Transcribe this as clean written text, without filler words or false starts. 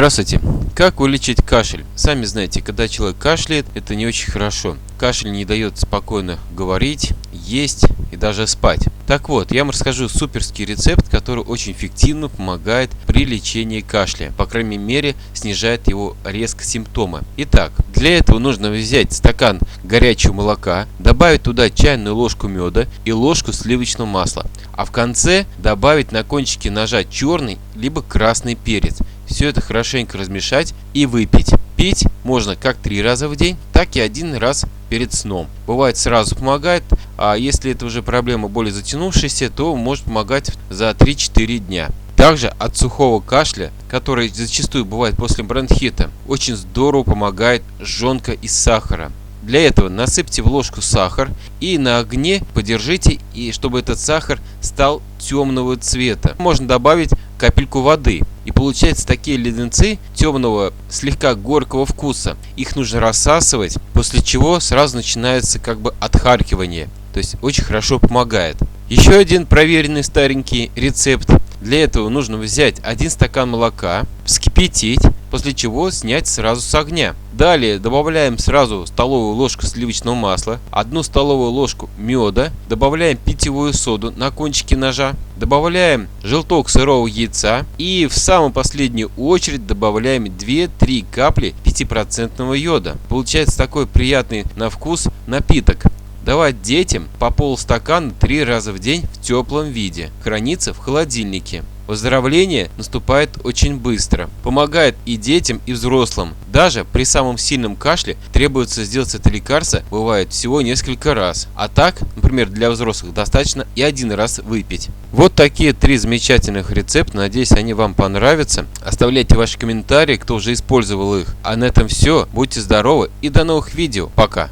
Здравствуйте! Как вылечить кашель? Сами знаете, когда человек кашляет, это не очень хорошо. Кашель не дает спокойно говорить, есть и даже спать. Так вот, я вам расскажу суперский рецепт, который очень эффективно помогает при лечении кашля. По крайней мере, снижает его резко симптомы. Итак, для этого нужно взять стакан горячего молока, добавить туда чайную ложку меда и ложку сливочного масла. А в конце добавить на кончике ножа черный либо красный перец. Все это хорошенько размешать и выпить. Пить можно как 3 раза в день, так и 1 раз перед сном. Бывает, сразу помогает, а если это уже проблема более затянувшаяся, то может помогать за 3-4 дня. Также от сухого кашля, который зачастую бывает после бронхита, очень здорово помогает жжёнка из сахара. Для этого насыпьте в ложку сахар и на огне подержите, и чтобы этот сахар стал темного цвета. Можно добавить капельку воды, и получается такие леденцы темного, слегка горького вкуса. Их нужно рассасывать, после чего сразу начинается как бы отхаркивание. То есть очень хорошо помогает. Еще один проверенный старенький рецепт. Для этого нужно взять 1 стакан молока, вскипятить, после чего снять сразу с огня. Далее добавляем сразу столовую ложку сливочного масла, 1 столовую ложку меда, добавляем питьевую соду на кончике ножа, добавляем желток сырого яйца и в самую последнюю очередь добавляем 2-3 капли 5% йода. Получается такой приятный на вкус напиток. Давать детям по полстакана 3 раза в день в теплом виде. Хранится в холодильнике. Выздоровление наступает очень быстро. Помогает и детям, и взрослым. Даже при самом сильном кашле требуется сделать это лекарство, бывает всего несколько раз. А так, например, для взрослых достаточно и 1 раз выпить. Вот такие 3 замечательных рецепта. Надеюсь, они вам понравятся. Оставляйте ваши комментарии, кто уже использовал их. А на этом все. Будьте здоровы и до новых видео. Пока!